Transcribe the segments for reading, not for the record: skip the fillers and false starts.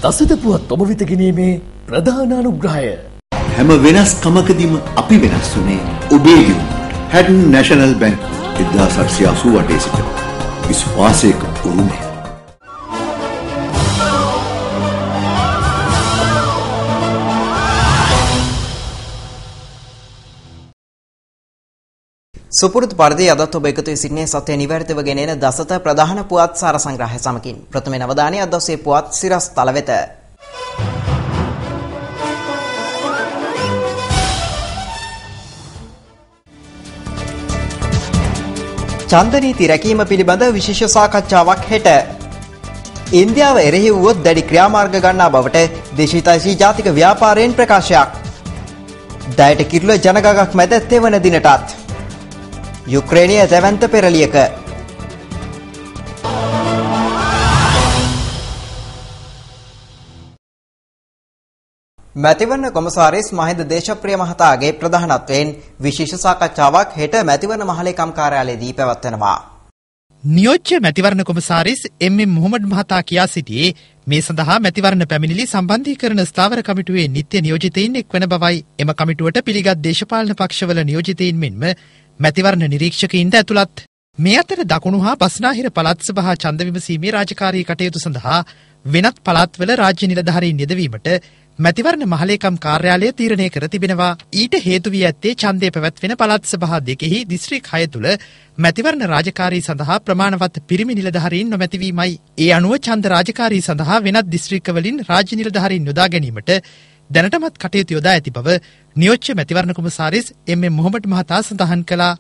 දසත පුවත් ඔබ වෙත ගෙනීමේ ප්‍රධාන අනුග්‍රහය. හැම වෙනස්කමකදීම අපි වෙනස් වුණේ ඔබේ දියුණුවට. හැඩන් නැෂනල් බැංක් 1888 සිට විශ්වාසයක උරුමය. සුපුරුදු පරිදි අදත් ඔබ එකතු වී සිටින්නේ සත්‍ය නිවැරදිව ගෙනෙන දසත ප්‍රධාන පුවත් සාර සංග්‍රහය සමගින්. ප්‍රථම අවධානය අද දවසේ පුවත් සිරස් තල වෙත. ඡන්ද නීති රැකීම පිළිබඳ විශේෂ සාකච්ඡාවක් හෙට. ඉන්දියාව එරෙහි වූ දැඩි ක්‍රියාමාර්ග ගන්නා බවට දේශීය ජාතික ව්‍යාපාරයෙන් ප්‍රකාශයක්. දයට කිරුළ ජනගහක් මැද තෙවන දිනටත් යුක්‍රේනිය දැවැන්ත පෙරලියක. මැතිවරණ කොමසාරිස් මහින්ද දේශප්‍රිය මහතාගේ ප්‍රධානත්වයෙන් විශේෂ සාකච්ඡාවක් හෙට මැතිවරණ මහලේකම් කාර්යාලයේදී පැවැත්වෙනවා. නියෝජ්‍ය මැතිවරණ කොමසාරිස් එම්.එම්. මොහොමඩ් මහතා කියා සිටියේ මේ සඳහා මැතිවරණ පැමිණිලි සම්බන්ධීකරණ ස්ථාවර කමිටුවේ නිත්‍ය නියෝජිතයින් එක්වන බවයි. එම කමිටුවට පිළිගත් දේශපාලන පක්ෂවල නියෝජිතයින් මෙන්ම මැතිවරණ නිරීක්ෂකයින්ට ඇතුළත්. මේ අතර දකුණු හා බස්නාහිර පළාත් සභා ඡන්ද විමසීමේ රාජකාරී කටයුතු සඳහා වෙනත් පළාත්වල රාජ්‍ය නිලධාරීන් යෙදවීමට මැතිවරණ මහලේකම් කාර්යාලය තීරණය කර තිබෙනවා. ඊට හේතු වී ඇත්තේ ඡන්දය පැවැත්වෙන පළාත් සභා දෙකෙහි දිස්ත්‍රික් 6 තුල මැතිවරණ රාජකාරී සඳහා ප්‍රමාණවත් පිරිමි නිලධාරීන් නොමැතිවීමයි. ඒ අනුව ඡන්ද රාජකාරී සඳහා වෙනත් දිස්ත්‍රික්කවලින් රාජ්‍ය නිලධාරීන් යොදා ගැනීමට දැනටමත් කටයුතු යොදා ඇති බව නියෝජ්‍ය මැතිවරණ කොමසාරිස් එම්.එම්. මොහොමඩ් මහතා සඳහන් කළා.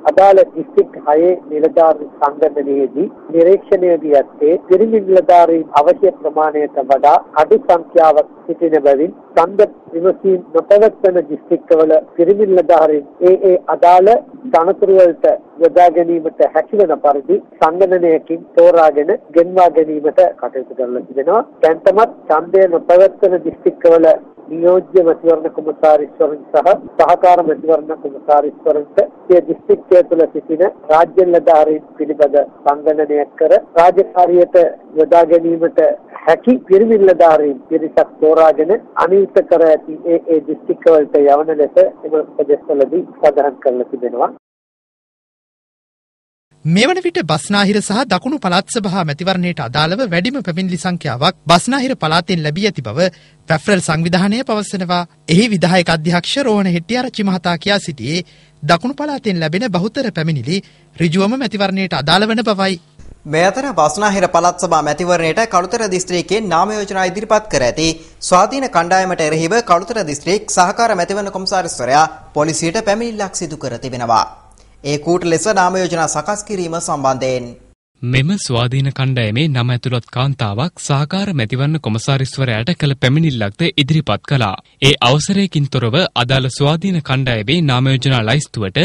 අදාළ දිස්ත්‍රික් 6 නිලධාරීන් සංගණනයේදී නිරීක්ෂණය වී ඇත්තේ පිරිමි නිලධාරීන් අවශ්‍ය ප්‍රමාණයට වඩා අඩු සංඛ්‍යාවක් සිටින බැවින් ඡන්ද විමසීම් නොපැවැත්වෙන දිස්ත්‍රික්කවල පිරිමි නිලධාරීන් ඒ අදාළ තනතුරු වලට යොදා ගැනීමට හැකිවන පරිදි සංගණනයකින් තෝරාගෙන ගෙන්වා ගැනීමට කටයුතු කරලා තිබෙනවා. දැන්තමත් ඡන්දය නොපැවැත්වෙන දිස්ත්‍රික්කවල නියෝජ්‍ය මැතිවරණ කොමසාරිස්වරුන් සහ සහකාර මැතිවරණ කොමසාරිස්වරුන්ට සිය දිස්ත්‍රික්කය තුළ සිටින රාජ්‍ය නිලධාරීන් පිළිබඳ සංගණනය කර රාජකාරියට යොදා ගැනීමට හැකි පිරිමි නිලධාරීන් පිරිසක් තෝරාගෙන අනියුක්ත කර ඇති ඒ දිස්ත්‍රික්කවලට යවන ලෙස එම ප්‍රදේශවලදී සඳහන් කරලා තිබෙනවා. මෙවන විට බස්නාහිර සහ දකුණු පළාත් සභා මැතිවරණයට අදාළව වැඩිම පැමිණිලි සංඛ්‍යාවක් බස්නාහිර පළාතෙන් ලැබී ඇති බව පැෆ්රල් සංවිධානය පවසනවා. එහි විධායක අධ්‍යක්ෂ රෝහණ හෙට්ටිආරච්චි මහතා කියා සිටියේ දකුණු පළාතෙන් ලැබෙන බහුතර පැමිණිලි ඍජුවම මැතිවරණයට අදාළ වන බවයි. මේ අතර බස්නාහිර පළාත් සභා මැතිවරණයට කළුතර දිස්ත්‍රික්කයේ නාම යෝජනා ඉදිරිපත් කර ඇති ස්වාධීන කණ්ඩායමට එරෙහිව කළුතර දිස්ත්‍රික් සහකාර මැතිවරණ කොමසාරිස්වරයා පොලිසියට පැමිණිල්ලක් සිදු කර තිබෙනවා. ඒ කූට ලෙස නාම යෝජනා සකස් කිරීම සම්බන්ධයෙන් මෙම ස්වාධීන කණ්ඩායමේ නම ඇතුළත් කාන්තාවක් සහකාර මැතිවරණ කොමසාරිස්වරයාට කළ පැමිණිල්ලක්ද ඉදිරිපත් කළා. ඒ අවසරයකින් තොරව අදාළ ස්වාධීන කණ්ඩායමේ නාම යෝජනා ලයිස්තුවට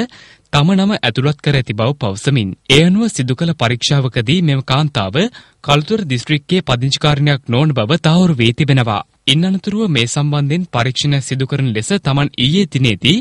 තම නම ඇතුළත් කර ඇති බව පවසමින් ඒ අනුව සිදු කළ පරීක්ෂාවකදී මෙම කාන්තාව කළුතර දිස්ත්‍රික්කයේ පදිංචිකාරණයක් නොවන බව තහවුරු වී තිබෙනවා. ඉන් අනතුරුව මේ සම්බන්ධයෙන් පරීක්ෂණ සිදු කරන ලෙස තමන් ඊයේ දිනේදී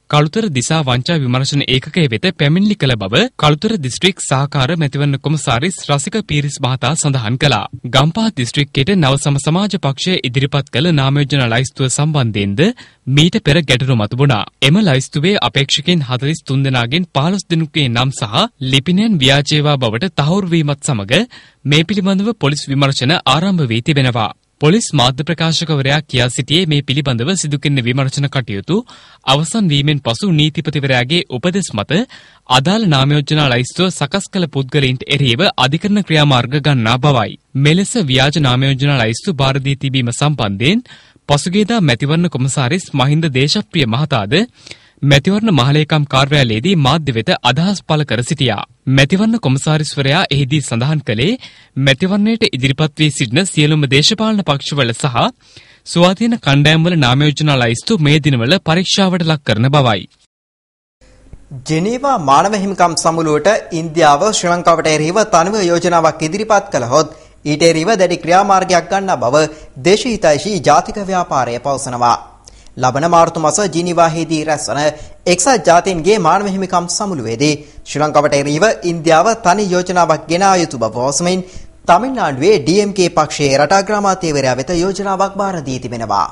කළුතර දිසා වංචා විමර්ශන ඒකකය වෙත පැමිණිලි කළ බව කළුතර දිස්ත්‍රික් සහකාර මැතිවරණ කොමසාරිස් රසික පීරිස් මහතා සඳහන් කළා. ගම්පහ දිස්ත්‍රික්කයට නව සමාජ පක්ෂය ඉදිරිපත් කළ නාම යෝජනා ලයිස්තුව සම්බන්ධයෙන්ද මීට පෙර ගැටලු මතුවුණා. එම ලයිස්තුවේ අපේක්ෂකයන් 43 දෙනාගෙන් 15 දෙනෙකුගේ නම් සහ ලිපිනයන් ව්‍යාජේවා බවට තහවුරු වීමත් සමග මේ පිළිබඳව පොලිස් විමර්ශන ආරම්භ වී තිබෙනවා. පොලිස් මාධ්‍ය ප්‍රකාශකවරයා කියා සිටියේ මේ පිළිබඳව සිදු කෙරෙන විමර්ශන කටයුතු අවසන් වීමෙන් පසු නීතිපතිවරයාගේ උපදෙස් මත අදාළ නාම යෝජනා ලයිස්තුව සකස් කළ පුද්ගලයින්ට එරෙහිව අධිකරණ ක්‍රියාමාර්ග ගන්නා බවයි. මෙලෙස ව්‍යාජ නාම යෝජනා ලයිස්තු බාර දී තිබීම සම්බන්ධයෙන් පසුගියදා මැතිවරණ කොමසාරිස් මහින්ද දේශප්‍රිය මහතාද මැතිවරණ මහලේකම් කාර්යාලයේදී මාධ්‍ය වෙත අදහස් පළ කර සිටියා. මැතිවරණ කොමසාරිස්වරයා එහිදී සඳහන් කළේ මැතිවරණයට ඉදිරිපත් වී සිටින සියලුම දේශපාලන පක්ෂවල සහ ස්වාධීන කණ්ඩායම්වල නාම යෝජනා ලයිස්තු මේ දිනවල පරීක්ෂාවට ලක් කරන බවයි. ජෙනීවා මානව හිමිකම් සමුළුවට ඉන්දියාව ශ්‍රී ලංකාවට එරෙහිව තනිව යෝජනාවක් ඉදිරිපත් කළහොත් ඊට එරෙහිව දැඩි ක්‍රියාමාර්ගයක් ගන්නා බව දේශීය ජාතික ව්‍යාපාරය පවසනවා. ලබන මාර්තු මාස ජිනීවාහිදී රැස්වන එක්සත් ජාතීන්ගේ මානව හිමිකම් සමුළුවේදී ශ්‍රී ලංකාවට එරෙහිව ඉන්දියාව තනි යෝජනාවක් ගෙන ආ යුතු බව පවසමින් තමිල්නාඩුවේ DMK පක්ෂයේ රට අග්‍රාමාත්‍යවරයා වෙත යෝජනාවක් බාර දී තිබෙනවා.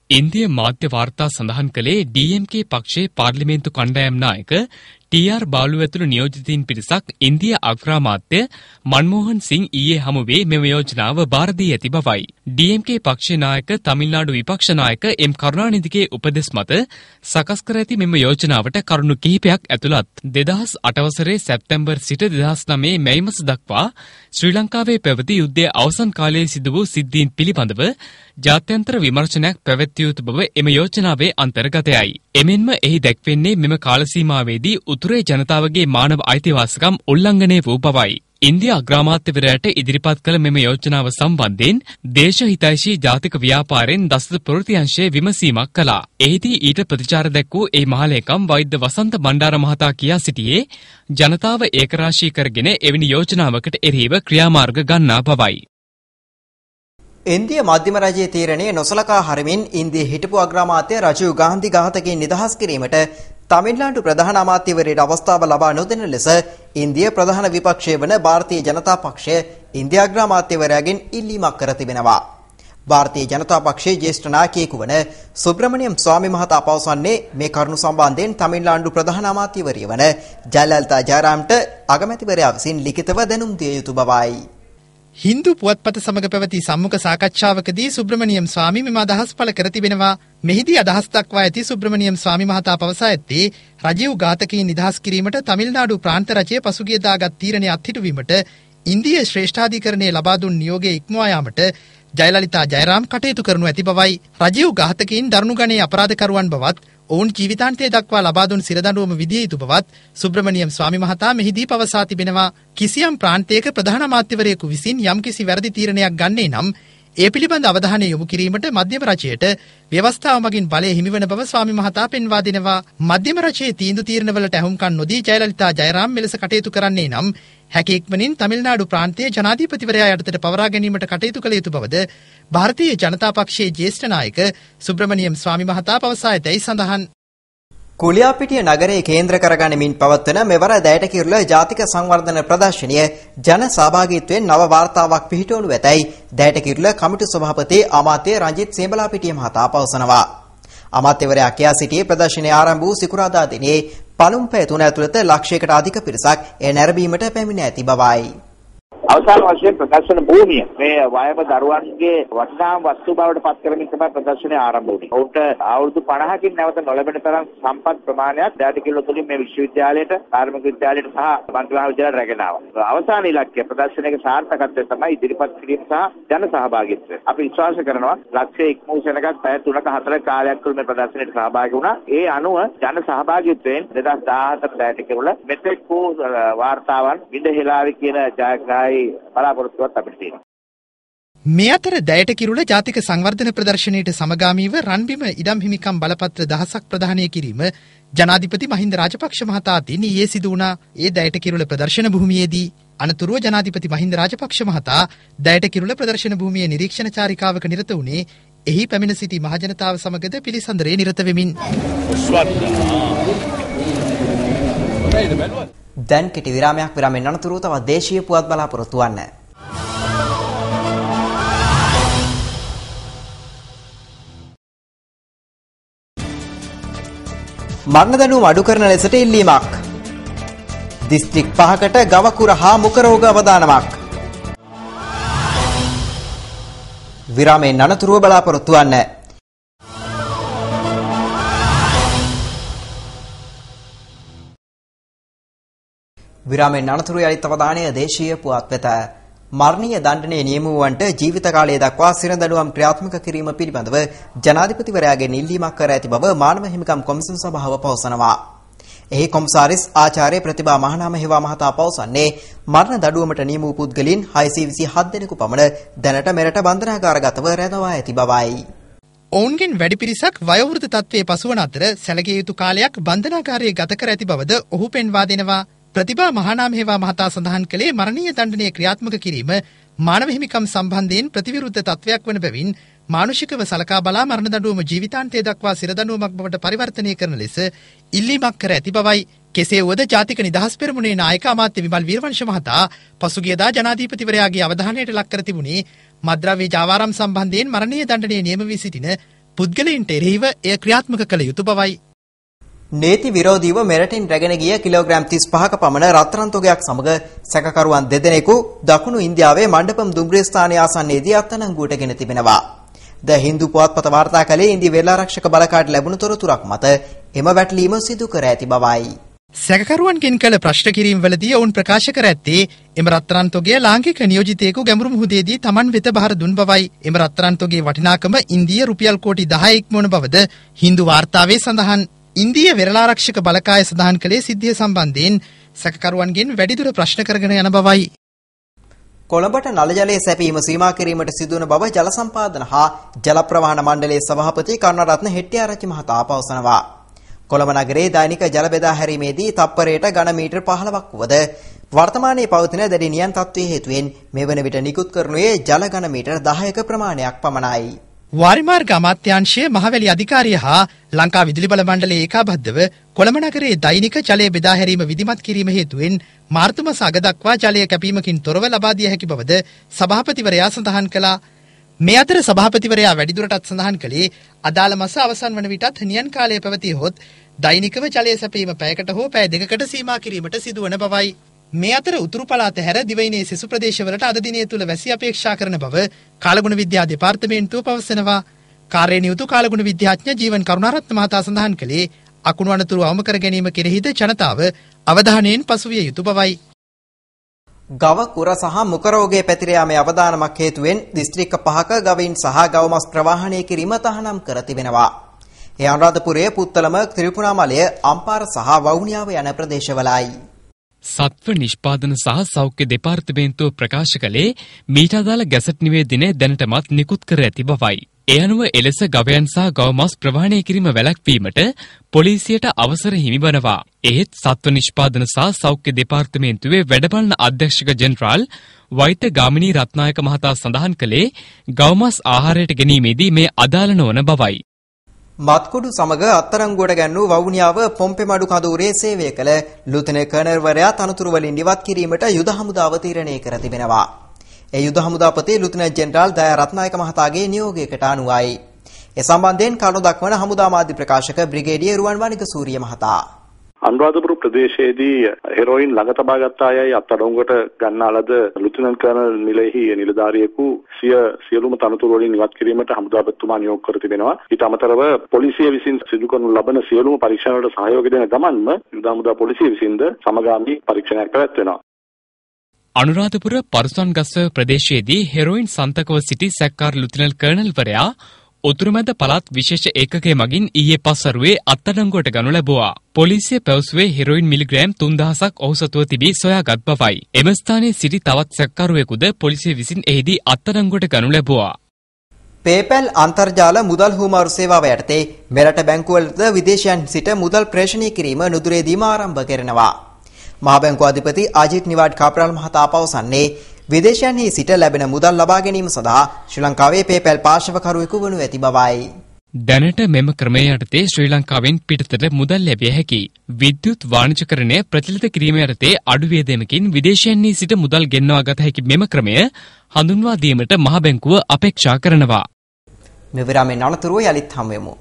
ඉන්දිය මාධ්‍ය වාර්තා සඳහන් කළේ DMK පක්ෂයේ පාර්ලිමේන්තු කණ්ඩායම් නායක TR බාලු ඇතුළු නියෝජිතයින් පිරිසක් ඉන්දිය අග්‍රාමාත්‍ය මන්මෝහන් සිං ඊයේ හමුවේ මෙම යෝජනාව බාර දී ඇති බවයි. DMK පක්ෂේ නායක තමිල්නාඩු විපක්ෂ නායක M කරුණානිධිගේ උපදෙස් මත සකස් කර ඇති මෙම යෝජනාවට කරුණු කිහිපයක් ඇතුළත් 2008 වසරේ සැප්තැම්බර් සිට 2009 මැයි මාස දක්වා ශ්‍රී ලංකාවේ පැවති යුද්ධයේ අවසන් කාලයේ සිදු වූ සිද්ධීන් පිළිබඳව ජාත්‍යන්තර විමර්ශනයක් පැවැත්විය යුතු බව එම යෝජනාවේ අන්තර්ගතයයි. එමෙන්ම එහි දැක්වෙන්නේ මෙම කාල සීමාවේදී උතුරේ ජනතාවගේ මානව අයිතිවාසිකම් උල්ලංඝනය වූ බවයි. ඉන්දියා අග්‍රාමාත්‍යවරයාට ඉදිරිපත් කළ මෙම යෝජනාව සම්බන්ධයෙන් දේශහිතයිෂී ජාතික ව්‍යාපාරයෙන් දසත ප්‍රවෘත්ති විමසීමක් කළා. එහිදී ඊට ප්‍රතිචාර දැක්වූ ඒ මහලේකම් වෛද්‍ය වසන්ත බණ්ඩාර මහතා කියා සිටියේ ජනතාව ඒකරාශී කරගෙන එවැනි යෝජනාවකට එරෙහිව ක්‍රියාමාර්ග ගන්නා බවයි. ඉන්දිය මධ්‍යම රජයේ තීරණය නොසලකා හරිමින් ඉන්දිය හිටපු අග්‍රාමාත්‍ය රජීව් ගාන්ධි ඝාතකයෙන් නිදහස් කිරීමට තමිල්නාඩු ප්‍රධාන අමාත්‍යවරයාට අවස්ථාව ලබා නොදෙන ලෙස ඉන්දිය ප්‍රධාන විපක්ෂය වන ಭಾರತೀಯ ජනතා පක්ෂය ඉන්දියා අග්‍රාමාත්‍යවරයාගෙන් ඉල්ලීමක් කර තිබෙනවා. ಭಾರತೀಯ ජනතා පක්ෂයේ ජ්‍යෙෂ්ඨ නායකයෙකු වන සුබ්‍රමණියම් ස්වාමි මහතා පවසන්නේ මේ කරුණු සම්බන්ධයෙන් තමිල්නාඩු ප්‍රධාන අමාත්‍යවරිය වන ජයලලිතා ජයරාම්ට අගමැතිවරයා විසින් ලිඛිතව දැනුම් දිය යුතු බවයි. හින්දු පුවත්පත සමග පැවති සම්මුඛ සාකච්ඡාවකදී සුබ්‍රමණියම් ස්වාමී මෙම අදහස් පළ කර තිබෙනවා. මෙහිදී අදහස් දක්වා ඇති සුබ්‍රමණියම් ස්වාමී මහතා පවසා ඇත්තේ රජීව් ඝාතකයින් නිදහස් කිරීමට තමිල්නාඩු ප්‍රාන්ත රජය පසුගියදාගත් තීරණය අත්හිටුවීමට ඉන්දිය ශ්‍රේෂ්ඨාධිකරණයේ ලබා දුන් නියෝගයේ ඉක්මවා යාමට ජයලලිතා ජයරාම් කටයුතු කරනු ඇති බවයි. රජීව් ඝාතකයින් දරුණු ගණයේ අපරාධකරුවන් බවත් ඔවුන් ජීවිතාන්තය දක්වා ලබා දුන් සිරදඬුවම විදිය යුතු බවත් සුබ්‍රමණියම් ස්වාමී මහතා මෙහිදී පවසා තිබෙනවා. කිසියම් ප්‍රාන්තයක ප්‍රධාන අමාත්‍යවරයෙකු විසින් යම්කිසි වැරදි තීරණයක් ගන්නේ නම් ඒ පිළිබඳ අවධානය යොමු කිරීමට මධ්‍යම රජයට ව්‍යවස්ථාව මගින් බලය හිමිවන බව ස්වාමී මහතා පෙන්වා දෙනවා. මධ්‍යම රජයේ තීන්දුව තීරණවලට ඇහුම්කන් නොදී ජයලලිතා ජයරාම් මෙලෙස කටයුතු කරන්නේ නම් හැකි ඉක්මනින් තමිල්නාඩු ප්‍රාන්තයේ ජනාධිපතිවරයා යටතට පවරා ගැනීමට කටයුතු කළ යුතු බවද ಭಾರತೀಯ ජනතා පක්ෂයේ ජ්‍යෙෂ්ඨ නායක සුබ්‍රමණියම් ස්වාමී මහතා පවසා ඇතැයි සඳහන්. කුලියාපිටිය නගරයේ කේන්ද්‍ර කරගනිමින් පවත්වන මෙවර දැයට කිරුළ ජාතික සංවර්ධන ප්‍රදර්ශනය ජන සහභාගීත්වයෙන් නව වාර්තාවක් පිහිටවනු ඇතැයි දැයට කිරුළ කමිටු සභාපති අමාත්‍ය රංජිත් සේබලාපිටිය මහතා පවසනවා. අමාත්‍යවරයා කියා සිටියේ ප්‍රදර්ශනය ආරම්භ වූ සිකුරාදා දිනේ පළමු පැය 3 ඇතුළත ලක්ෂයකට අධික පිරිසක් එය නැරඹීමට පැමිණ ඇති බවයි. අවසාන වශයෙන් ප්‍රදර්ශන භූමිය මේ වයම දරුවන්ගේ වටිනාම වස්තු බවට පත් කරමින් තමයි ප්‍රදර්ශනය ආරම්භ වුණේ. ඔවුන්ට අවුරුදු 50කින් නැවත නොලැබෙන තරම් සම්පත් ප්‍රමාණයක් දැයට කිරුළ තුලින් මේ විශ්වවිද්‍යාලයට, කාර්මික විද්‍යාලයට සහ මන්ත්‍රී මහාවිද්‍යාලයට රැගෙන ආවා. අවසාන ඉලක්කය ප්‍රදර්ශනයේ සාර්ථකත්වය තමයි ඉදිරිපත් කිරීම සහ ජන සහභාගීත්වය. අපි විශ්වාස කරනවා ලක්ෂයේ ඉක්මූ සෙනගත් පැය 3ක 4ක කාලයක් තුළ මේ ප්‍රදර්ශනයට සහභාගී වුණා. ඒ අනුව ජන සහභාගීත්වයෙන් 2017 දැයට කිරුළ මෙතෙක් වූ වාර්තාවන් විඳහෙලාවි කියන ජයග්‍රාහී බලාපොරොත්තුවක් අපිට තියෙනවා. මේ අතර දැයට කිරුළ ජාතික සංවර්ධන ප්‍රදර්ශනයට සමගාමීව රන්බිම ඉඩම් හිමිකම් බලපත්‍ර 1000ක් ප්‍රදානය කිරීම ජනාධිපති මහින්ද රාජපක්ෂ මහතා අතින් ඊයේ සිදු වුණා. ඒ දැයට කිරුළ ප්‍රදර්ශන භූමියේදී අනතුරුව ජනාධිපති මහින්ද රාජපක්ෂ මහතා දැයට කිරුළ ප්‍රදර්ශන භූමියේ නිරීක්ෂණ චාරිකාවක නිරත වුණේ එහි පැමිණ සිටි මහජනතාව සමගද පිළිසඳරේ නිරත වෙමින්. දැන් කෙටි විරාමයක් විරාමෙන් අනතුරුව තවත් දේශීය පුවත් බලාපොරොත්තු වන්න. මරණ දඬුවම අඩු කරන ලෙසට ඉල්ලීමක්. දිස්ත්‍රික් 5කට ගවකුර හා මුඛ රෝග අවදානමක්. විරාමෙන් අනතුරුව බලාපොරොත්තු වන්න. විරාමෙන් අනතුරු යලිත් අවධානය දේශීය පුවත් වෙත. මරණීය දණ්ඩනය නියම වූවන්ට ජීවිත කාලය දක්වා සිරදඬුවම් ක්‍රියාත්මක කිරීම පිළිබඳව ජනාධිපතිවරයාගෙන් ඉල්ලීමක් කර ඇති බව මානව හිමිකම් කොමිසම් සභාව පවසනවා. එහි කොමසාරිස් ආචාර්ය ප්‍රතිභා මහනාම හේවා මහතා පවසන්නේ මරණ දඬුවමට නියම වූ පුද්ගලයන් 627 දෙනෙකු පමණ දැනට මෙරට බන්ධනාගාරගතව රැඳවා ඇති බවයි. ඔවුන්ගෙන් වැඩි පිරිසක් වයෝවෘද්ධ තත්ත්වයේ පසුවන අතර සැලකිය යුතු කාලයක් බන්ධනාගාරයේ ගත කර ඇති බවද ඔහු පෙන්වා දෙනවා. ප්‍රතිභා මහනාම හේවා මහතා සඳහන් කළේ මරණීය දණ්ඩනය ක්‍රියාත්මක කිරීම මානව හිමිකම් සම්බන්ධයෙන් ප්‍රතිවිරුද්ධ තත්වයක් වන බැවින් මානුෂිකව සලකා බලා මරණ දඬුවම ජීවිතාන්තය දක්වා සිරදඬුවමක් බවට පරිවර්තනය කරන ලෙස ඉල්ලීමක් කර ඇති බවයි. කෙසේ වුවද ජාතික නිදහස් පෙරමුණේ නායක අමාත්‍ය විමල් වීරවංශ මහතා පසුගියදා ජනාධිපතිවරයාගේ අවධානයට ලක් කර තිබුණේ මද්ද්‍රව්‍ය ජාවාරම් සම්බන්ධයෙන් මරණීය දණ්ඩනය නියම වී සිටින පුද්ගලයින්ට එරෙහිව එය ක්‍රියාත්මක කළ යුතු බවයි. නීති විරෝධීව මෙරටින් රැගෙන ගිය කිලෝග්‍රෑම් 35ක පමණ රත්තරන් තොගයක් සමග සැකකරුවන් දෙදෙනෙකු දකුණු ඉන්දියාවේ මණ්ඩපම් දුම්රිය ස්ථානයේ ආසන්නයේදී අත්අඩංගුවට ගෙන තිබෙනවා. ද හින්දු පුවත්පත වාර්තා කළේ ඉන්දිය වෙළාරක්ෂක බලකායට ලැබුණු තොරතුරක් මත එම වැටලීම සිදු කර ඇති බවයි. සැකකරුවන්ගෙන් කළ ප්‍රශ්න කිරීම්වලදී ඔවුන් ප්‍රකාශ කර ඇත්තේ එම රත්තරන් තොගය ලාංකික නියෝජිතයෙකු ගැඹුරු මුහුදේදී Taman වෙත බහර දුන් බවයි. එම රත්තරන් තොගයේ වටිනාකම ඉන්දීය රුපියල් කෝටි 10ක් ඉක්මවන බවද හින්දු වාර්තාවේ සඳහන්. ඉන්දීය වෙරළාරක්ෂක බලකාය සඳහන් කළේ සිද්ධිය සම්බන්ධයෙන් සැකකරුවන්ගෙන් වැඩිදුර ප්‍රශ්න කරගෙන යන බවයි. කොළඹට නල ජලය සැපීම සීමා කිරීමට සිදුවන බව ජල සම්පාදන හා ජල ප්‍රවාහන මණ්ඩලයේ සභාපති කරුණාරත්න හෙට්ටිආරච්චි මහතා පවසනවා. කොළඹ නගරයේ දෛනික ජල බෙදා හැරීමේදී තප්පරයට ඝන මීටර් 15ක් වුවද වර්තමානයේ පවතින දැඩි නියන් තත්ත්වයේ හේතුවෙන් මෙවන විට නිකුත් කරනුයේ ජල ඝන මීටර් 10ක ප්‍රමාණයක් පමණයි. වාරිමාර්ග අමාත්‍යාංශයේ මහවැලි අධිකාරිය හා ලංකා විදුලි බල මණ්ඩලයේ ඒකාබද්ධව කොළඹ නගරයේ දෛනික ජලය බෙදා හැරීම විධිමත් කිරීම හේතුවෙන් මාර්තු මාස අග දක්වා ජලය කැපීමකින් තොරව ලබා දිය හැකි බවද සභාපතිවරයා සඳහන් කළා. මේ අතර සභාපතිවරයා වැඩිදුරටත් සඳහන් කළේ අදාළ මාස අවසන් වන විටත් නියන් කාලය පැවතියොත් දෛනිකව ජලය සැපීම පැයකට හෝ පැය දෙකකට සීමා කිරීමට සිදුවන බවයි. මේ අතර උතුරු පළාත හැර දිවයිනේ සෙසු ප්‍රදේශවලට අද දිනය තුල වැසි අපේක්ෂා කරන බව කාලගුණ විද්‍යා දෙපාර්තමේන්තුව පවසනවා. කාර්යනියුතු කාලගුණ විද්‍යාඥ ජීවන් කරුණාරත්න මහතා සඳහන් කළේ අකුණු අනතුරු අවම කර ගැනීම කෙරෙහිද ජනතාව අවධානයෙන් පසුවිය යුතු බවයි. ගව කුර සහ මුඛ රෝගයේ පැතිර යාමේ අවදානමක් හේතුවෙන් දිස්ත්‍රික්ක 5ක ගවයින් සහ ගවමස් ප්‍රවාහනය කිරීම තහනම් කර තිබෙනවා. ඒ අනුරාධපුරයේ පුත්තලම ත්‍රිකුණාමලය අම්පාර සහ වවුනියාව යන ප්‍රදේශවලයි. සත්ව නිෂ්පාදන සහ සෞඛ්‍ය දෙපාර්තමේන්තුව ප්‍රකාශ කළේ මීට අදාළ ගැසට් නිවේදනය දැනටමත් නිකුත් කර ඇති බවයි. ඒ අනුව එලෙස ගවයන් සහ ගවමස් ප්‍රවාහනය කිරීම වැළැක්වීමට පොලිසියට අවසර හිමිවනවා. එහෙත් සත්ව නිෂ්පාදන සහ සෞඛ්‍ය දෙපාර්තමේන්තුවේ වැඩබලන අධ්‍යක්ෂක ජෙනරාල් වෛද්‍ය ගාමිණී රත්නායක මහතා සඳහන් කළේ ගවමස් ආහාරයට ගැනීමේදී මේ අදාළ නොවන බවයි. මත්කුඩු සමග අත්අඩංගුවට ගැන්වූ වවුනියාව පොම්පෙමඩු කඳවුරේ සේවය කළ ලුතෙනන්ට් කර්නල්වරයා තනතුරු වලින් ඉවත් කිරීමට යුද හමුදාව තීරණය කර තිබෙනවා. ඒ යුද හමුදාපති ලුතෙනන්ට් ජෙනරාල් දයා රත්නායක මහතාගේ නියෝගයකට අනුවයි. ඒ සම්බන්ධයෙන් කරුණු දක්වන හමුදා මාධ්‍ය ප්‍රකාශක බ්‍රිගේඩියර් රුවන් වනික සූරිය මහතා අනුරාධපුර ප්‍රදේශයේදී හෙරෝයින් ළඟ තබා ගත්ත අයයි අත්අඩංගුවට ගන්නා ලද ලුතෙනන්ට් කර්නල් නිලෙහි නිලධාරියෙකු සියලුම තනතුරු වලින් ඉවත් කිරීමට හමුදාපතිතුමා නියෝග කර තිබෙනවා. ඊට අමතරව පොලිසිය විසින් සිදු කරනු ලබන සියලුම පරීක්ෂණ වලට සහයෝගය දෙන ගමන්ම යුද හමුදා පොලිසිය විසින්ද සමගාමී පරීක්ෂණයක් පැවැත්වෙනවා. අනුරාධපුර පරුසන්ගස්ව ප්‍රදේශයේදී හෙරෝයින් සන්තකව සිටි සැක්කාර ලුතෙනන්ට් කර්නල්වරයා උතුරුමැද පළාත් විශේෂ ඒකකය මගින් ඊයේ පස්වරුවේ අත්අඩංගුවට ගනු ලැබුවා. පොලිසිය පැවසුවේ හෙරෝයින් මිලිග්‍රෑම් 3000ක් ඔහු සතුව තිබී සොයාගත් බවයි. එම ස්ථානයේ සිටි තවත් සැකකරුවෙකුද පොලිසිය විසින් එහිදී අත්අඩංගුවට ගනු ලැබුවා. PayPal අන්තර්ජාල මුදල් හුවමාරු සේවාව යටතේ මෙරට බැංකුවලට විදේශයන් සිට මුදල් ප්‍රේෂණය කිරීම නුදුරේදීම ආරම්භ කරනවා. මහ බැංකුව අධිපති අජිත් නිවාඩ් කාප්‍රාල් මහතා පවසන්නේ විදේශයන්හි සිට ලැබෙන මුදල් ලබා ගැනීම සඳහා ශ්‍රී ලංකාවේ PayPal පාර්ශවකරුවෙකු වනු ඇති බවයි. දැනට මෙම ක්‍රමය යටතේ ශ්‍රී ලංකාවෙන් පිටතට මුදල් ලැබිය හැකි. විද්‍යුත් වාණිජකරණය ප්‍රචලිත කිරීම යටතේ අඩු වියදමකින් විදේශයන්හි සිට මුදල් ගෙන්වා ගත හැකි මෙම ක්‍රමය හඳුන්වා දීමට මහ බැංකුව අපේක්ෂා කරනවා. මෙවරමෙන් අනතුරුව යලිත් හමුවෙමු.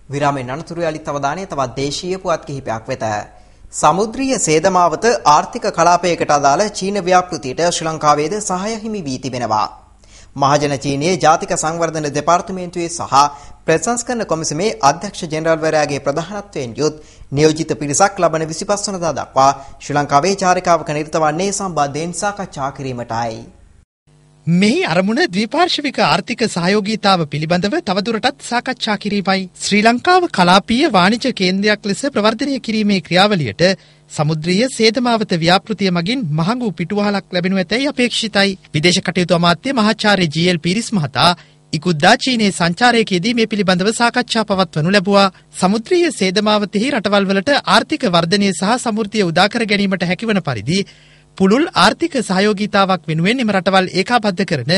විරාමෙන් අනතුරු යලිත් අවධානය තවත් දේශීය පුවත් කිහිපයක් වෙත. සමුද්‍රීය සේදමාවත ආර්ථික කලාපයකට අදාළ චීන ව්‍යාපෘතියට ශ්‍රී ලංකාවේද සහාය හිමි වී තිබෙනවා. මහජන චීනයේ ජාතික සංවර්ධන දෙපාර්තමේන්තුවේ සහ ප්‍රතිසංස්කරණ කොමිසමේ අධ්‍යක්ෂ ජෙනරාල්වරයාගේ ප්‍රධානත්වයෙන් යුත් නියෝජිත පිරිසක් ලබන 25 වනදා දක්වා ශ්‍රී ලංකාවේ චාරිකාවක නිරත වන්නේ සම්බන්ධයෙන් සාකච්ඡා කිරීමටයි. මෙහි අරමුණ ද්විපාර්ශ්වික ආර්ථික සහයෝගීතාව පිළිබඳව තවදුරටත් සාකච්ඡා කිරීමයි. ශ්‍රී ලංකාව කලාපීය වාණිජ කේන්ද්‍රයක් ලෙස ප්‍රවර්ධනය කිරීමේ ක්‍රියාවලියට සමුද්‍රීය සේදමාවත ව්‍යාපෘතිය මගින් මහඟු පිටුවහලක් ලැබෙනු ඇතැයි අපේක්ෂිතයි. විදේශ කටයුතු අමාත්‍ය මහාචාර්ය ජී.එල්. පීරිස් මහතා ඉකුද්දා චීනයේ සංචාරයකදී මේ පිළිබඳව සාකච්ඡා පවත්වනු ලැබුවා. සමුද්‍රීය සේදමාවතෙහි රටවල් වලට ආර්ථික වර්ධනය සහ සමෘද්ධිය උදා කර ගැනීමට හැකිවන පරිදි පුළුල් ආර්ථික සහයෝගීතාවක් වෙනුවෙන් එම රටවල් ඒකාබද්ධ කරන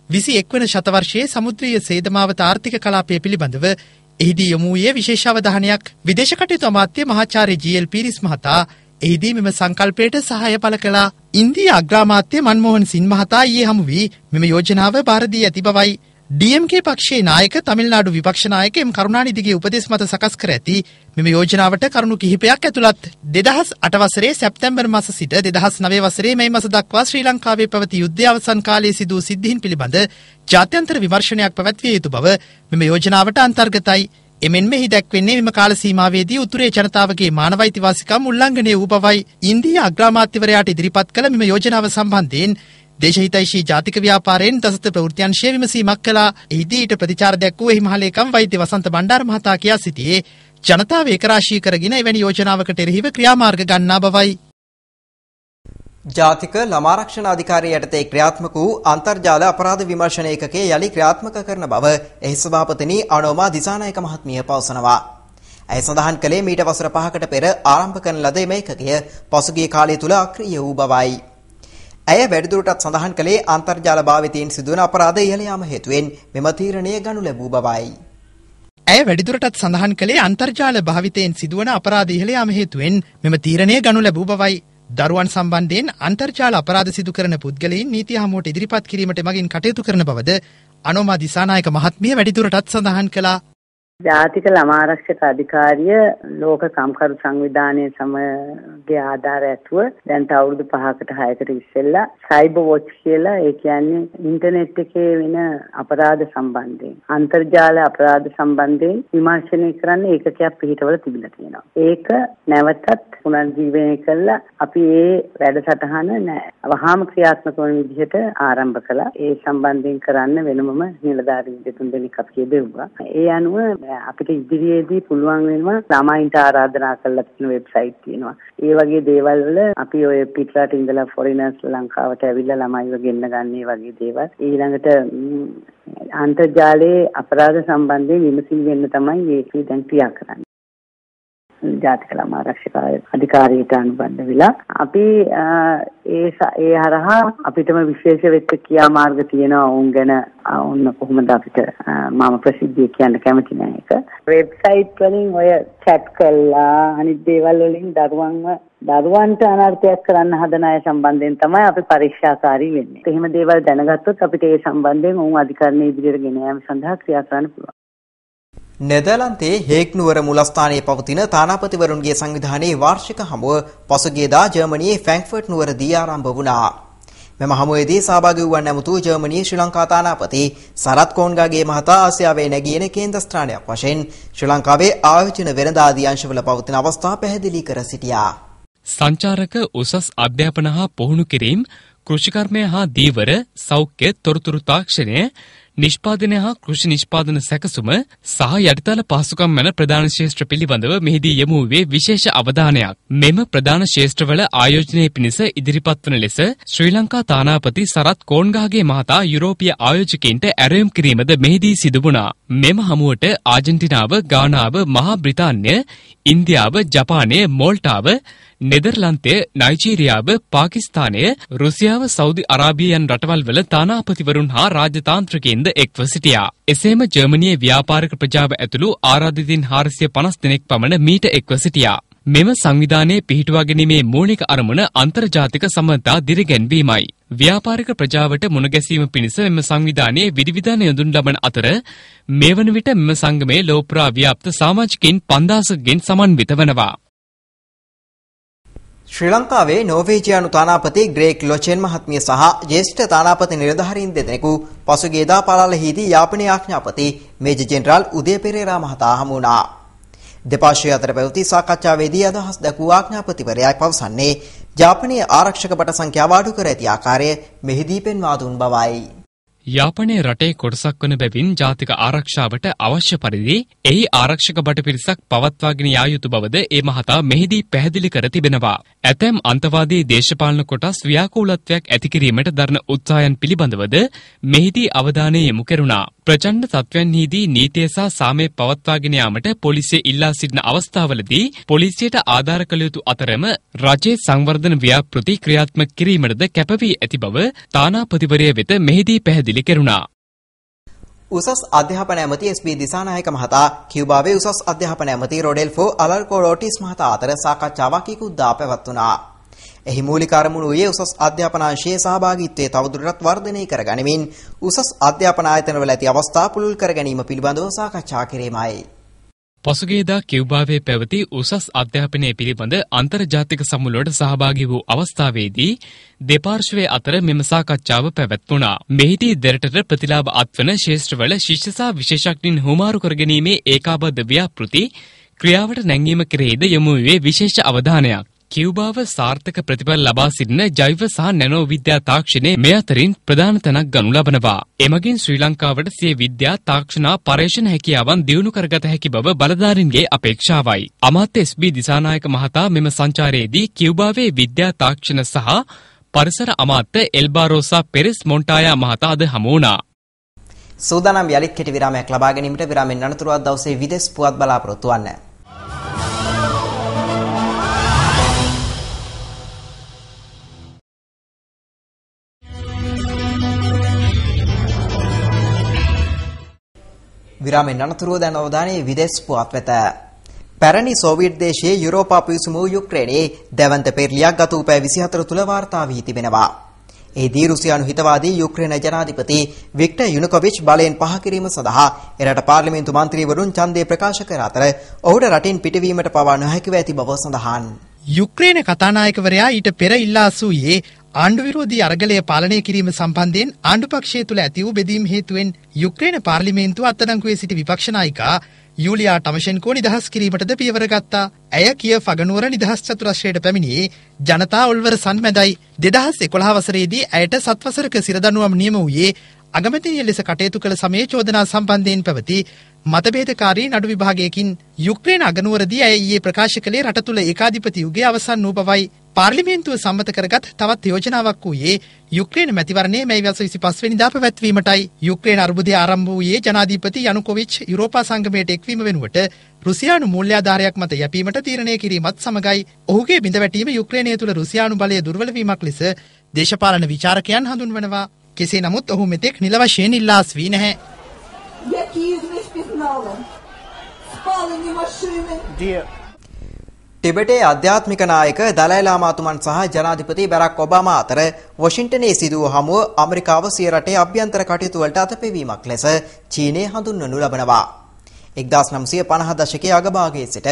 21 වන ශතවර්ෂයේ සමුද්‍රීය සේදමාවත ආර්ථික කලාපය පිළිබඳව එහිදී යොමු වූයේ විශේෂ අවධානයක්. විදේශ කටයුතු අමාත්‍ය මහාචාර්ය ජී.එල්. පීරිස් මහතා එහිදී මෙම සංකල්පයට සහාය පළ කළා. ඉන්දියා අග්‍රාමාත්‍ය මන්මෝහන් සිං මහතා ඊයේ හමු වී මෙම යෝජනාව බාර දී ඇති බවයි. DMK පක්ෂයේ නායක තමිල්නාඩු විපක්ෂ නායක එම් කරුණානිදිගේ උපදෙස් මත සකස් කර ඇති මෙම යෝජනාවට කරුණු කිහිපයක් ඇතුළත්. 2008 වසරේ සැප්තැම්බර් මාස සිට 2009 වසරේ මේ මාස දක්වා ශ්‍රී ලංකාවේ පැවති යුද්ධය අවසන් කාලයේ සිදු වූ සිද්ධීන් පිළිබඳ ජාත්‍යන්තර විමර්ශනයක් පැවැත්විය යුතු බව මෙම යෝජනාවට අන්තර්ගතයි. එමෙන් මෙහි දැක්වෙන්නේ මෙම කාල සීමාවේදී උතුරේ ජනතාවගේ මානව අයිතිවාසිකම් උල්ලංඝනය වූ බවයි. ඉන්දියා අග්‍රාමාත්‍යවරයාට ඉදිරිපත් කළ මෙම යෝජනාව සම්බන්ධයෙන් දේශහිතයිෂී ජාතික ව්‍යාපාරයෙන් දසත ප්‍රවෘත්තිංශය විමසීමක් කළා. එහිදී ඊට ප්‍රතිචාර දැක්වූ එහි මහලේකම් වෛද්‍ය වසන්ත බණ්ඩාර මහතා කියා සිටියේ ජනතාව ඒකරාශී කරගෙන එවැනි යෝජනාවකට එරෙහිව ක්‍රියාමාර්ග ගන්නා බවයි. ජාතික ළමාරක්ෂණ අධිකාරිය යටතේ ක්‍රියාත්මක වූ අන්තර්ජාල අපරාධ විමර්ශන ඒකකයේ යලි ක්‍රියාත්මක කරන බව එහි සභාපතිනි අනෝමා දිසානායක මහත්මිය පවසනවා. ඇය සඳහන් කළේ මීට වසර 5කට පෙර ආරම්භ කරන ලද එම ඒකකය පසුගිය කාලය තුල අක්‍රිය වූ බවයි. ඇය වැඩිදුරටත් සඳහන් කළේ අන්තර්ජාල භාවිතයෙන් සිදුවන අපරාධ ඉහළ යාම හේතුවෙන් මෙම තීරණය ගනු ලැබූ බවයි. ඇය වැඩිදුරටත් සඳහන් කළේ අන්තර්ජාල භාවිතයෙන් සිදුවන අපරාධ ඉහළ යාම හේතුවෙන් මෙම තීරණය ගනු ලැබූ බවයි. දරුවන් සම්බන්ධයෙන් අන්තර්ජාල අපරාධ සිදු කරන පුද්ගලයින් නීති හමුවට ඉදිරිපත් කිරීමට මගින් කටයුතු කරන බවද අනෝමා දිසානායක මහත්මිය වැඩිදුරටත් සඳහන් කළා. ජාතික ළමාරක්ෂක අධිකාරිය ලෝක කම්කරු සංවිධානයේ සමගයේ ආධාර ඇතුව දැන් අවුරුදු 5කට 6කට ඉස්සෙල්ලා සයිබර් වොච් කියලා ඒ කියන්නේ ඉන්ටර්නෙට් එකේ වෙන අපරාධ සම්බන්ධයෙන් අන්තර්ජාල අපරාධ සම්බන්ධයෙන් විමර්ශනය කරන්න ඒකකයක් පිළිටවල තිබිලා තියෙනවා. ඒක නැවතත් පුනර්ජීවනය කළා අපි ඒ වැඩසටහන වහාම ක්‍රියාත්මක වන විදිහට ආරම්භ කළා. ඒ සම්බන්ධයෙන් කරන්න වෙනමම නිලධාරීන් දෙතුන් දෙනෙක් අපි යෙදුවා. ඒ අනුව අපිට ඉදිරියේදී පුළුවන් වෙනවා ළමයින්ට ආරාධනා කරලා තියෙන වෙබ්සයිට් තියෙනවා. ඒ වගේ දේවල් වල අපි ඔය පිටරට ඉඳලා ෆොරිනර්ස් ලංකාවට ඇවිල්ලා ළමයිව ගෙන්න ගන්න ඒ වගේ දේවල් ඊළඟට අන්තර්ජාලයේ අපරාධ සම්බන්ධයෙන් විමසිලි වෙන්න තමයි මේක දැන් ක්‍රියා කරන්නේ. ජාතික ළමාරක්ෂක අධිකාරියට අනුබද්ධ වෙලා අපි ඒ හරහා අපිටම විශේෂ වෙච්ච ක්‍රියාමාර්ග තියෙනවා වුන් ගැන ඔන්න කොහොමද අපිට මම ප්‍රසිද්ධිය කියන්න කැමති නෑ ඒක. වෙබ්සයිට් වලින් ඔය chat කළා අනිත් දේවල් වලින් දරුවන්ට අනර්ථයක් කරන්න හදන අය සම්බන්ධයෙන් තමයි අපි පරීක්ෂාකාරී වෙන්නේ. එහෙම දේවල් දැනගත්තොත් අපිට ඒ සම්බන්ධයෙන් උන් අධිකරණයේ ඉදිරියට ගෙන යාම සඳහා ක්‍රියා කරන්න පුළුවන්. නෙදර්ලන්තයේ හේග් නුවර මූලස්ථානයේ පවතින තානාපතිවරුන්ගේ සංවිධානයේ වාර්ෂික හමුව පසුගියදා ජර්මනියේ ෆ්‍රැන්ක්ෆර්ට් නුවරදී ආරම්භ වුණා. මෙම හමුවේදී සහභාගී වූ නැමුතු ජර්මනියේ ශ්‍රී ලංකා තානාපති සරත් කෝන්ගාගේ මහතා ආසියාවේ නැගීන කේන්ද්‍රස්ථානයක් වශයෙන් ශ්‍රී ලංකාවේ ආයෝජන වෙළඳාදී අංශවල පවතින අවස්ථා පැහැදිලි කර සිටියා. සංචාරක උසස් අධ්‍යාපන හා පුහුණු කිරීම, කෘෂිකර්මය හා දීවර, සෞඛ්‍ය, තොරතුරු තාක්ෂණය, නිෂ්පාදනය හා කෘෂි නිෂ්පාදන සැකසුම සහ යටිතල පහසුකම් යන ප්‍රධාන ශේෂ්ත්‍ර පිළිබඳව මෙහිදී යොමු වූයේ විශේෂ අවධානයක්. මෙම ප්‍රධාන ශේෂ්ත්‍රවල ආයෝජනය පිණිස ඉදිරිපත් වන ලෙස ශ්‍රී ලංකා තානාපති සරත් කෝන්ගාගේ මහතා යුරෝපීය ආයෝජකයින්ට ඇරයුම් කිරීමද මෙහිදී සිදු වුණා. මෙම හමුවට ආජන්ටිනාව, ගානාව, මහා බ්‍රිතාන්‍ය, ඉන්දියාව, ජපානය, මෝල්ටාව, නෙදර්ලන්තය, නයිජීරියාව, පාකිස්තානය, රුසියාව, සෞදි අරාබිය යන රටවල් වල තානාපතිවරුන් හා රාජතාන්ත්‍රිකයින්ද එක්ව සිටියා. එසේම ජර්මනියේ ව්‍යාපාරික ප්‍රජාව ඇතුළු ආරාධිතින් 450 දෙනෙක් පමණ මීට එක්ව සිටියා. මෙම සංවිධානයේ පිහිටුවා ගැනීමේ මූලික අරමුණ අන්තර්ජාතික සම්බන්ධතා දිරිගැන්වීමයි. ව්‍යාපාරික ප්‍රජාවට මුණගැසීම පිණිස මෙම සංවිධානයේ විධිවිධාන යොදුන් ලබන අතර මේ වන විට මෙම සංගමයේ ලෝපුරා ව්‍යාප්ත සමාජිකයින් 5000කින් සමන්විත වනවා. ශ්‍රී ලංකාවේ නෝර්වේජියානු තානාපති ග්‍රේග් ලොචෙන් මහත්මිය සහ ජ්‍යෙෂ්ඨ තානාපති නිලධාරීන් දෙදෙනෙකු පසුගියදා පලාලෙහිදී යාපනයේ ආඥාපති මේජර් ජෙනරාල් උදය පෙරේරා මහතා හමු වුණා. දෙපාර්ශ්වය අතර පැවති සාකච්ඡාවේදී අදහස් දක්වූ ආඥාපතිවරයා පවසන්නේ යාපනයේ ආරක්ෂක බට සංඛ්‍යාව අඩු කර ඇති ආකාරය මෙහිදී පෙන්වා දුන් බවයි. යාපනයේ රටේ කොටසක් වන බැවින් ජාතික ආරක්ෂාවට අවශ්‍ය පරිදි එහි ආරක්ෂක බට පිරිසක් පවත්වාගෙන යා යුතු බවද ඒ මහතා මෙහිදී පැහැදිලි කර තිබෙනවා. ඇතැම් අන්තවාදී දේශපාලන කොටස් ව්‍යාකූලත්වයක් ඇති කිරීමට දරන උත්සාහයන් පිළිබඳවද මෙහිදී අවධානය යොමු කෙරුණා. ප්‍රචණ්ඩ තත්ත්වයන්හිදී නීතිය සහ සාමය පවත්වාගෙන යාමට පොලිසිය ඉල්ලා සිටින අවස්ථාවලදී පොලිසියට ආධාර කළ යුතු අතරම රජයේ සංවර්ධන ව්‍යාපෘති ක්‍රියාත්මක කිරීමටද කැපවී ඇති බව තානාපතිවරයා වෙත මෙහිදී පැහැදිලි කෙරුණා. උසස් අධ්‍යාපන ඇමති එස්.බී. දිසානායක මහතා කියුබාවේ උසස් අධ්‍යාපන ඇමති රොඩෙල්ෆෝ අලල්කෝලෝටිස් මහතා අතර සාකච්ඡාවක් ඉක්ුද්දා පැවැත්වුණා. එහි මූලික අරමුණ වූයේ උසස් අධ්‍යාපන අංශයේ සහභාගීත්වය තවදුරටත් වර්ධනය කර ගනිමින් උසස් අධ්‍යාපන ආයතනවල ඇති අවස්ථා පුළුල් කර ගැනීම පිළිබඳව සාකච්ඡා කිරීමයි. පසුගියදා කියුබාවේ පැවති උසස් අධ්‍යාපනය පිළිබඳ අන්තර්ජාතික සමුළුවට සහභාගී වූ අවස්ථාවේදී දෙපාර්ශ්වයේ අතර මෙම සාකච්ඡාව පැවැත්වුණා. මෙහිදී දෙරටට ප්‍රතිලාභ අත්වන ශේෂ්ත්‍රවල ශිෂ්‍ය සහ විශේෂඥයින් හුමාරු කර ගැනීමේ ඒකාබද්ධ ව්‍යාපෘති ක්‍රියාවට නැංවීම කෙරෙහිද යොමු වූයේ විශේෂ අවධානයක්. කියුබාව සාර්ථක ප්‍රතිඵල ලබා සිටින ජෛව සහ නැනෝ විද්‍යා තාක්ෂණයේ මේ අතරින් ප්‍රධාන තැනක් ගනු ලබනවා. එමගින් ශ්‍රී ලංකාවට සිය විද්‍යා තාක්ෂණ පර්යේෂණ හැකියාවන් දියුණු කරගත හැකි බව බලධාරීන්ගේ අපේක්ෂාවයි. අමාත්‍ය එස්.බී. දිසානායක මහතා මෙම සංචාරයේදී කියුබාවේ විද්‍යා තාක්ෂණ සහ පරිසර අමාත්‍ය එල්බාරෝසා පෙරෙස් මොන්ටායා මහතා අද හමු වුණා. සූදානම් යලිත් කෙටි විරාමයක් ලබා ගැනීමට විරාමෙන් අනතුරුව දවසේ විදේශ පුවත් බලාපොරොත්තු වන්න. විරාමෙන් අනතුරුව දැන් අවධානයේ විදේශ පුවත් වෙත. පැරණි සෝවියට් දේශයේ යුරෝපා පිවිසුම යුක්‍රේනයේ දැවන්ත පෙරලියක් ගත වූ පැය 24 තුල වාර්තා වී තිබෙනවා. එහිදී රුසියානු හිතවාදී යුක්‍රේන ජනාධිපති වික්ටර් යුනුකොවිච් බලයෙන් පහ කිරීම සඳහා එරට පාර්ලිමේන්තු මන්ත්‍රීවරුන් ඡන්දය ප්‍රකාශ කර අතර ඔහුට රටින් පිටවීමට පවා නොහැකිව ඇති බව සඳහන්. යුක්‍රේන කතානායකවරයා ඊට පෙර ඉල්ලා අසූයේ ආණ්ඩු විරෝධී අරගලය පාලනය කිරීම සම්බන්ධයෙන් ආණ්ඩු පක්ෂය තුළ ඇති වූ බෙදීම් හේතුවෙන් යුක්‍රේන පාර්ලිමේන්තුව අත්අඩංගුවේ සිටි විපක්ෂ නායිකා යූලියා ටමෂෙන්කෝ නිදහස් කිරීමටද පියවර ගත්තා. ඇය කියව අගනුවර නිදහස් චතුරස්‍රයට පැමිණියේ ජනතා ඔල්වර සන්මැදයි. 2011 වසරේදී ඇයට 7 වසරක සිරදඬුවම් නියම වූයේ අගමැතිනිය ලෙස කටයුතු කළ සමයේ චෝදනා සම්බන්ධයෙන් පැවති මතභේදකාරී නඩු විභාගයකින් යුක්‍රේන අගනුවරදී ඇය ඊයේ ප්‍රකාශ කළේ රට තුළ ඒකාධිපති යුගය අවසන් වූ බවයි. පාර්ලිමේන්තුව සම්මත කරගත් තවත් යෝජනාවක් වූයේ යුක්‍රේන මැතිවරණයේ මැයි 25 වෙනිදා පැවැත්වීමටයි. යුක්‍රේන අර්බුදය ආරම්භ වූයේ ජනාධිපති යනුකොවිච් යුරෝපා සංගමයට එක්වීම වෙනුවට රුසියානු මූල්‍යාධාරයක් මත යැපීමට තීරණය කිරීමත් සමගයි. ඔහුගේ බිඳවැටීම යුක්‍රේනය තුළ රුසියානු බලය දුර්වල වීමක් ලෙස දේශපාලන විචාරකයන් හඳුන්වනවා. කෙසේ නමුත් ඔහු මෙතෙක් නිල වශයෙන් ඉල්ලා අස්වී නැහැ. ටිබෙටේ ආධ්‍යාත්මික නායක දලයි ලාමාතුමන් සහ ජනාධිපති බැරක් ඔබාමා අතර වොෂින්ටනයේ සිදු වූ හමුව ඇමරිකාව සිය රටේ අභ්‍යන්තර කටයුතු වලට අතපෙවීමක් ලෙස චීනය හඳුන්වනු ලබනවා. 1950 දශකයේ අගභාගයේ සිට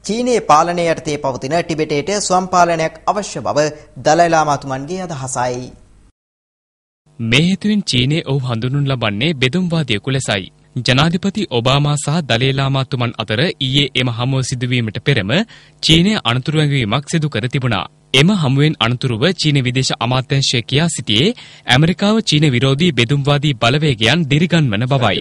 චීනයේ පාලනය යටතේ පවතින ටිබෙටේට ස්වයං පාලනයක් අවශ්‍ය බව දලයි ලාමාතුමන්ගේ අදහසයි. මේ හේතුවෙන් චීනයේ ඔහු හඳුන්වනු ලබන්නේ බෙදුම්වාදියෙකු ලෙසයි. ජනාධිපති ඔබාමා සහ දලයි ලාමාතුමන් අතර ඊයේ එම හමුව සිදුවීමට පෙරම චීනය අනතුරු වැඟවීමක් සිදු කර තිබුණා. එම හමුවෙන් අනතුරුව චීන විදේශ අමාත්‍යාංශය කියා සිටියේ ඇමරිකාව චීන විරෝධී බෙදුම්වාදී බලවේගයන් දිරිගන්වන බවයි.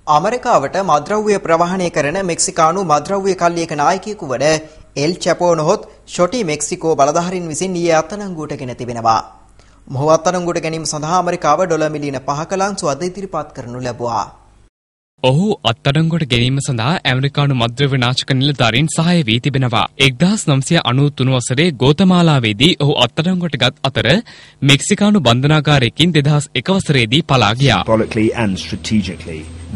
අමරිකාවට මද්‍රව්‍ය ප්‍රවාහනය කරන මෙක්සිකානු මද්‍රව්‍ය කල්ලියක නායකයෙකු වන එල් චැපෝ නොහොත් ෂොටි මෙක්සිකෝ බලධාරීන් විසින් ඊයේ අත්අඩංගුවට ගෙන තිබෙනවා. මොහු අත්අඩංගුවට ගැනීම සඳහා ඇමරිකාව ඩොලර් මිලියන 5ක ලන්සුවක් ඉදිරිපත් කරනු ලැබුවා. ඔහු අත්අඩංගුවට ගැනීම සඳහා ඇමරිකානු මද්‍රව්‍ය නාශක නිලධාරීන් සහාය වී තිබෙනවා. 1993 වසරේ ගෝතමාලාවේදී ඔහු අත්අඩංගුවට ගත් අතර මෙක්සිකානු බන්ධනාගාරයකින් 2001 වසරේදී පලා ගියා.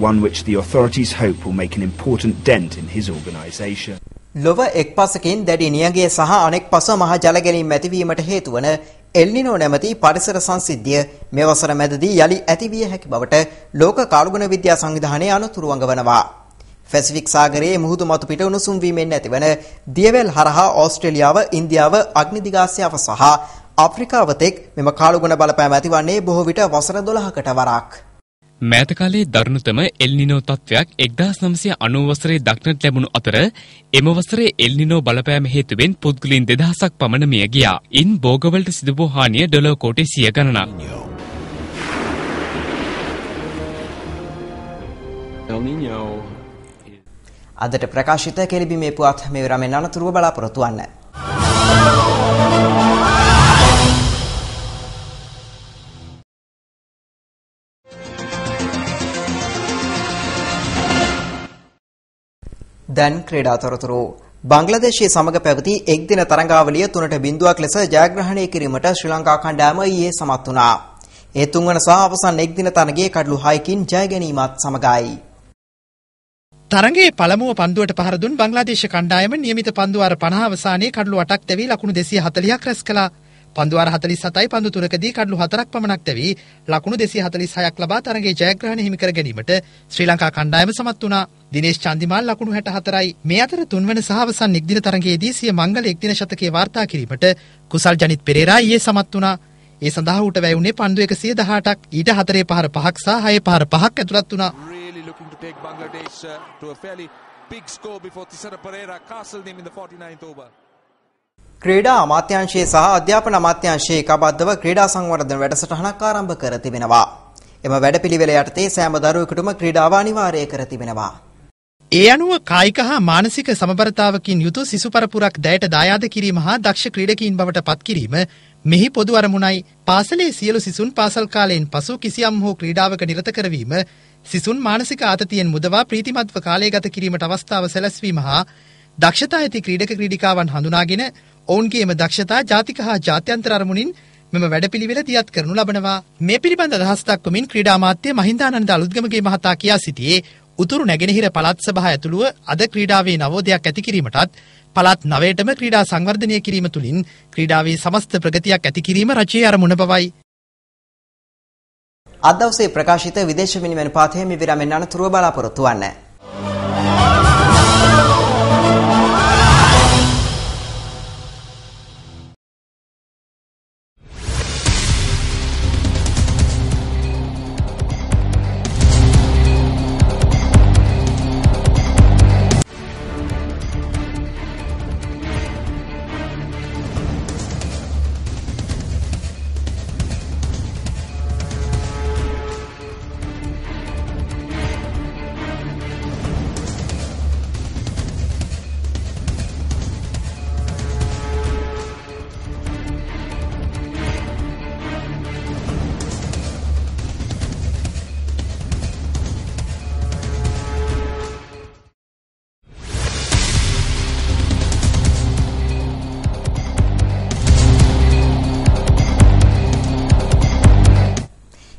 One which the authorities hope will make an important dent in his organisation. ලොව එක් පසකින් දැඩි නියඟය සහ අනෙක් පස මහ ජල ගැලීම් ඇතිවීමට හේතු වන එල්නිනෝ නැමැති පරිසර සංසිද්ධිය මේ වසර මැදදී යලි ඇතිවිය හැකි බවට ලෝක කාලගුණ විද්‍යා සංවිධානය අනුතුරු වඟවනවා. පැසිෆික් සාගරයේ මුහුදු මතු පිට උණුසුම් වීමෙන් ඇතිවන දියවැල් හරහා ඕස්ට්‍රේලියාව, ඉන්දියාව, අග්නිදිගාසියාව සහ අප්‍රිකාව තෙක් මෙම කාලගුණ බලපෑම ඇතිවන්නේ බොහෝ විට වසර 12කට වරක්. මෑත කාලයේ දරුණුතම එල්නිනෝ තත්ත්වයක් 1990 වසරේ දක්නට ලැබුණු අතර එම වසරේ එල්නිනෝ බලපෑම හේතුවෙන් පුද්ගලයන් 2000ක් පමණ මිය ගියා. ඉන් භෝගවලට සිදු වූ හානිය ඩොලර් කෝටි 100 ගණනක්. අදට ප්‍රකාශිත කෙලිබිමේ පුවත් මේ රමෙන් අනතුරුව බලාපොරොත්තු වන්න. දැන් ක්‍රීඩා තොරතුරු. බංග්ලාදේශයේ සමග පැවති එක්දින තරඟාවලිය 3-0ක් ලෙස ජයග්‍රහණය කිරීමට ශ්‍රී ලංකා කණ්ඩායම ඊයේ සමත් වුණා. ඒ තුන්වන සහ අවසන් එක්දින තරගයේ කඩලු 6කින් ජය ගැනීමත් සමගයි. තරගයේ පළමුව පන්දුවට පහර දුන් බංග්ලාදේශ කණ්ඩායම නියමිත පන්දු වාර 50 අවසානයේ කඩලු 8ක් දැවී ලකුණු 240ක් රැස් කළා. පන්දු වාර 47යි පන්දු 3කදී කඩලු 4ක් පමණක් දැවී ලකුණු 246ක් ලබා තරගයේ ජයග්‍රහණය හිමි කර ගැනීමට ශ්‍රී ලංකා කණ්ඩායම සමත් වුණා. දිනේෂ් චන්දිමාල් ලකුණු 64යි. මේ අතර තුන්වන සහ අවසන් එක්දින තරගයේදී සිය මංගල එක්දින ශතකයේ වාර්තා කිරීමට කුසල් ජනිත් පෙරේරා ඊයේ සමත් වුණා. ඒ සඳහා ඌට වැය වුණේ පන්දු 118ක්. ඊට 4 පහර 5ක් සහ 6 පහර 5ක් ඇතුළත් වුණා. Take Bangladesh to a fairly big score before Thisara Pereira castled him in the 49th over. ක්‍රීඩා අමාත්‍යාංශයේ සහ අධ්‍යාපන අමාත්‍යාංශයේ එකබද්ධව ක්‍රීඩා සංවර්ධන වැඩසටහනක් ආරම්භ කර තිබෙනවා. එම වැඩපිළිවෙල යටතේ සෑම දරුවෙකුටම ක්‍රීඩාව අනිවාර්ය කර තිබෙනවා. ඒ අනුව කායික හා මානසික සමබරතාවකින් යුතු සිසු පරපුරක් දැයට දායාද කිරීම හා දක්ෂ ක්‍රීඩකීන් බවට පත් කිරීම මෙහි පොදු අරමුණයි. පාසලේ සියලු සිසුන් පාසල් කාලයෙන් පසු කිසියම් හෝ ක්‍රීඩාවක නිරත කරවීම, සිසුන් මානසික ආතතියෙන් මුදවා ප්‍රීතිමත්ව කාලය ගත කිරීමට අවස්ථාව සැලැස්වීම හා දක්ෂතා ඇති ක්‍රීඩක ක්‍රීඩිකාවන් හඳුනාගෙන ඔවුන්ගේම දක්ෂතා ජාතික හා ජාත්‍යන්තර අරමුණින් මෙම වැඩපිළිවෙල දියත් කරනු ලබනවා. මේ පිළිබඳ අදහස් දක්වමින් ක්‍රීඩා අමාත්‍ය මහින්දානන්ද අලුත්ගමගේ මහතා කියා සිටියේ උතුරු නැගෙනහිර පළාත් සභාව ඇතුළුව අද ක්‍රීඩාවේ නවෝදයක් ඇති කිරීමටත් පළාත් 9ටම ක්‍රීඩා සංවර්ධනය කිරීම තුළින් ක්‍රීඩාවේ සමස්ත ප්‍රගතියක් ඇති කිරීම රජයේ අරමුණ බවයි. අද දවසේ ප්‍රකාශිත විදේශ විනිමය අනුපාතය මේ විරමෙන් අනතුරුව බලාපොරොත්තු වන්න.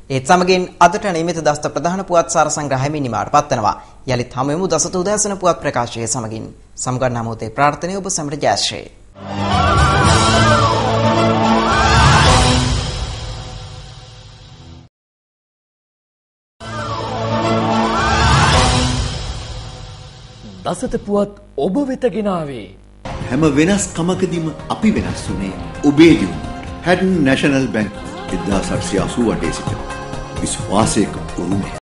ඒත් සමගින් අදට නියමිත දස්ත ප්‍රධාන පුවත් සාර සංග්‍රහය මිනිමාට පත්වනවා. යලිත් හමුවෙමු දසත උදෑසන පුවත් ප්‍රකාශය සමගින්. සමගන්නා මොහොතේ ප්‍රාර්ථනය ඔබ සැමට ජයශ්‍රී. දසත පුවත් ඔබ වෙත ගෙනාවේ. හැම වෙනස්කමකදීම අපි වෙනස් වුණේ ඔබේ දියුණුවට. හැඩන් නැෂනල් බැංකුව 1888 සිට විශ්වාසයක උරුමය.